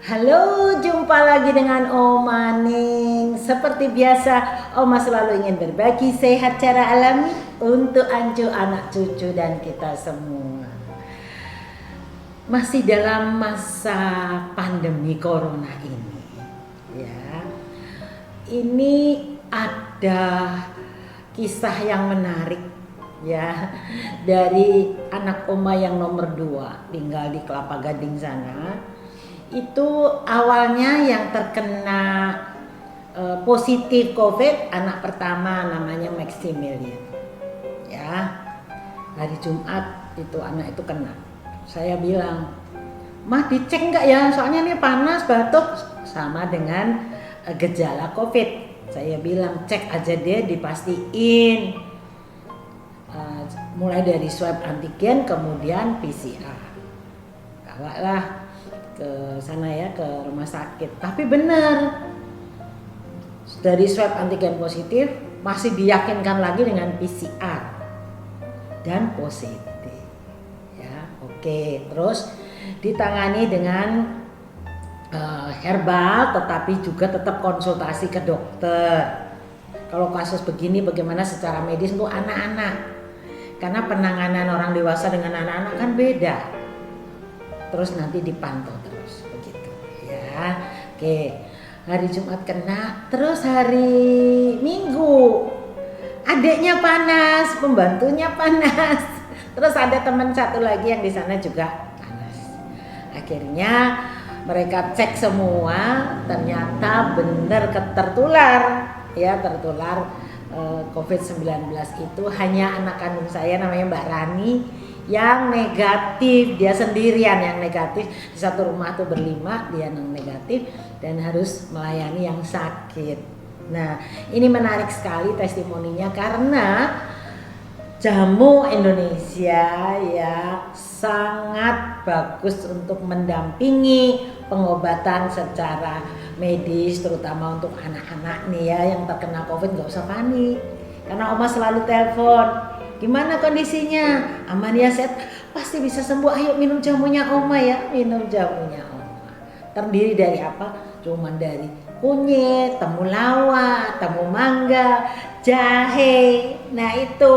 Halo, jumpa lagi dengan Oma Ning. Seperti biasa, Oma selalu ingin berbagi sehat cara alami untuk ancu anak cucu dan kita semua. Masih dalam masa pandemi corona ini, ya. Ini ada kisah yang menarik, ya, dari anak Oma yang nomor 2 tinggal di Kelapa Gading sana. Itu awalnya yang terkena positif COVID, anak pertama namanya Maximilian, ya. Hari Jumat itu anak itu kena. Saya bilang, mah dicek nggak ya, soalnya ini panas, batuk, sama dengan gejala COVID. Saya bilang cek aja deh, dipastiin. Mulai dari swab antigen kemudian PCR. Bawalah ke sana ya, ke rumah sakit. Tapi benar, dari swab antigen positif masih diyakinkan lagi dengan PCR dan positif. Ya, oke. Terus ditangani dengan herbal, tetapi juga tetap konsultasi ke dokter. Kalau kasus begini bagaimana secara medis untuk anak-anak? Karena penanganan orang dewasa dengan anak-anak kan beda. Terus nanti dipantau terus begitu ya. Oke, hari Jumat kena, terus hari Minggu adiknya panas, pembantunya panas, terus ada teman satu lagi yang di sana juga panas. Akhirnya mereka cek semua, ternyata benar tertular ya, tertular COVID-19 itu. Hanya anak kandung saya namanya Mbak Rani yang negatif, dia sendirian yang negatif. Di satu rumah tuh berlima, dia yang negatif dan harus melayani yang sakit. Nah, ini menarik sekali testimoninya karena jamu Indonesia ya sangat bagus untuk mendampingi pengobatan secara medis, terutama untuk anak-anak nih ya yang terkena COVID. Nggak usah panik, karena Oma selalu telepon, gimana kondisinya? Aman ya, Set? Pasti bisa sembuh. Ayo minum jamunya Oma ya, minum jamunya Oma. Terdiri dari apa? Cuman dari kunyit, temulawak, temu mangga, jahe. Nah itu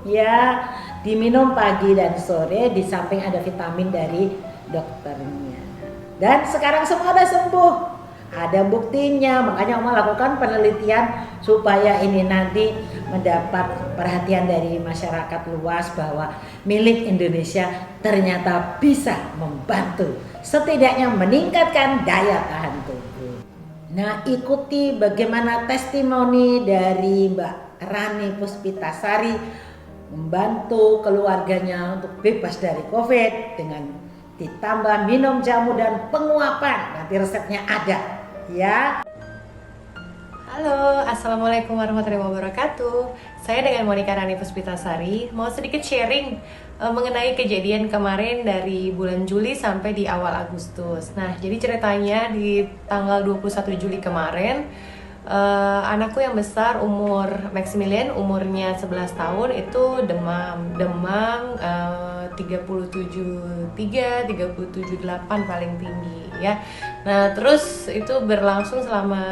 ya, diminum pagi dan sore, di samping ada vitamin dari dokternya. Dan sekarang semua udah sembuh. Ada buktinya, makanya Oma lakukan penelitian supaya ini nanti mendapat perhatian dari masyarakat luas bahwa milik Indonesia ternyata bisa membantu, setidaknya meningkatkan daya tahan tubuh. Nah, ikuti bagaimana testimoni dari Mbak Rani Puspitasari membantu keluarganya untuk bebas dari COVID dengan ditambah minum jamu dan penguapan. Nanti resepnya ada ya. Halo, Assalamualaikum warahmatullahi wabarakatuh. Saya dengan Monica Rani Puspitasari mau sedikit sharing mengenai kejadian kemarin dari bulan Juli sampai di awal Agustus. Nah, jadi ceritanya di tanggal 21 Juli kemarin, anakku yang besar Maximilian umurnya 11 tahun itu demam 37,3, 37,8 paling tinggi ya. Nah, terus itu berlangsung selama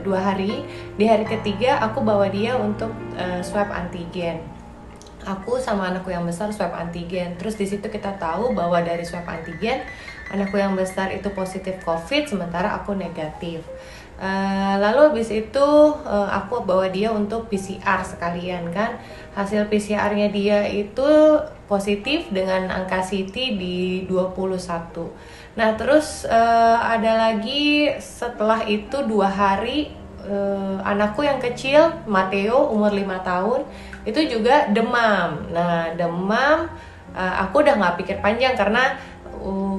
2 hari. Di hari ketiga aku bawa dia untuk swab antigen. Aku sama anakku yang besar swab antigen. Terus di situ kita tahu bahwa dari swab antigen anakku yang besar itu positif COVID, sementara aku negatif. Lalu habis itu aku bawa dia untuk PCR sekalian kan. Hasil PCR-nya dia itu positif dengan angka CT di 21. Nah, terus ada lagi setelah itu 2 hari anakku yang kecil Matteo umur 5 tahun itu juga demam. Nah, demam aku udah gak pikir panjang karena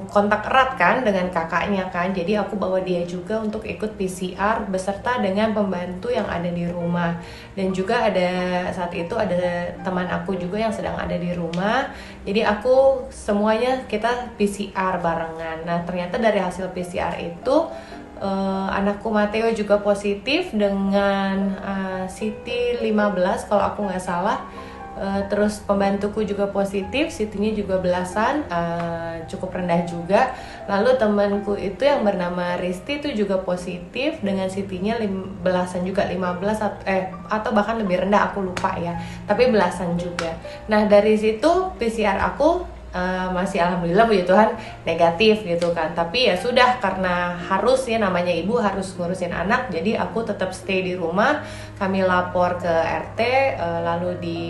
kontak erat kan dengan kakaknya kan, jadi aku bawa dia juga untuk ikut PCR beserta dengan pembantu yang ada di rumah. Dan juga ada saat itu ada teman aku juga yang sedang ada di rumah, jadi aku semuanya kita PCR barengan. Nah, ternyata dari hasil PCR itu anakku Matteo juga positif dengan CT 15 kalau aku nggak salah. terus pembantuku juga positif, CT-nya juga belasan, cukup rendah juga. Lalu temanku itu yang bernama Risti itu juga positif dengan CT-nya belasan juga, 15 atau bahkan lebih rendah, aku lupa ya, tapi belasan juga. Nah dari situ PCR aku masih alhamdulillah puji Tuhan negatif gitu kan, tapi ya sudah, karena harus ya, namanya ibu harus ngurusin anak, jadi aku tetap stay di rumah. Kami lapor ke RT, lalu di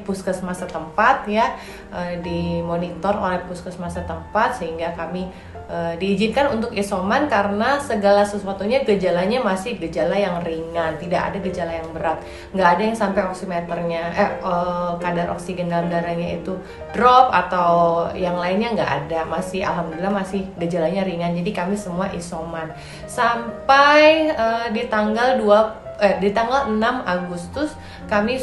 puskesmas setempat ya, dimonitor oleh puskesmas setempat, sehingga kami diizinkan untuk isoman karena segala sesuatunya gejalanya masih gejala yang ringan, tidak ada gejala yang berat, nggak ada yang sampai oximeternya kadar oksigen dalam darahnya itu drop atau yang lainnya, nggak ada, masih alhamdulillah masih gejalanya ringan. Jadi kami semua isoman sampai di tanggal 6 Agustus kami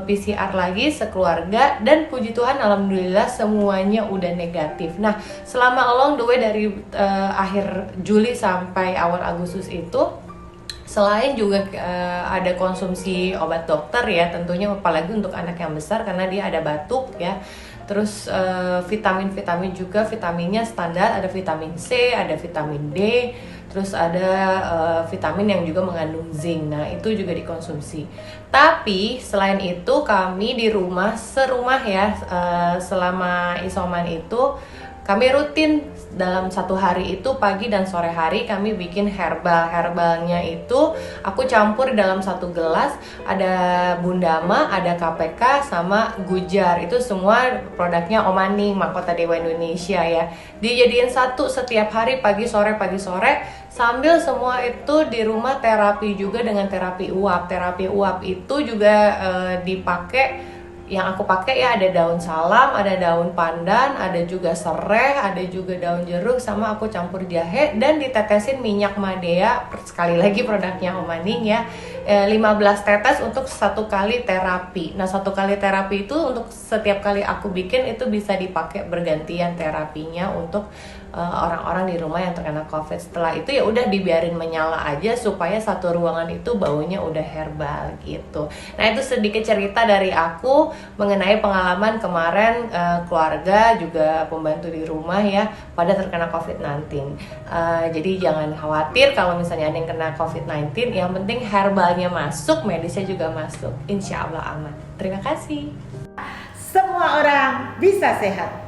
PCR lagi sekeluarga, dan puji Tuhan alhamdulillah semuanya udah negatif. Nah selama along the way dari akhir Juli sampai awal Agustus itu, selain juga ada konsumsi obat dokter ya, tentunya apalagi untuk anak yang besar karena dia ada batuk ya. Terus vitamin juga, vitaminnya standar, ada vitamin C, ada vitamin D, terus ada vitamin yang juga mengandung zinc. Nah itu juga dikonsumsi. Tapi selain itu kami di rumah, serumah ya, selama isoman itu kami rutin dalam satu hari itu pagi dan sore hari kami bikin herbalnya itu aku campur dalam satu gelas, ada Bundama, ada KPK sama Gujar, itu semua produknya Omaning, Mahkota Dewa Indonesia ya, dijadiin satu setiap hari pagi sore sambil semua itu di rumah terapi juga dengan terapi uap itu juga dipakai. Yang aku pakai ya ada daun salam, ada daun pandan, ada juga serai, ada juga daun jeruk, sama aku campur jahe dan ditetesin minyak madea, sekali lagi produknya Omaning ya, 15 tetes untuk satu kali terapi. Nah satu kali terapi itu untuk setiap kali aku bikin itu bisa dipakai bergantian terapinya untuk orang-orang di rumah yang terkena COVID. Setelah itu ya udah dibiarin menyala aja supaya satu ruangan itu baunya udah herbal gitu. Nah itu sedikit cerita dari aku mengenai pengalaman kemarin keluarga juga pembantu di rumah ya pada terkena COVID-19. Jadi jangan khawatir kalau misalnya ada yang kena COVID-19, yang penting herbalnya masuk, medisnya juga masuk, insya Allah aman. Terima kasih. Semua orang bisa sehat.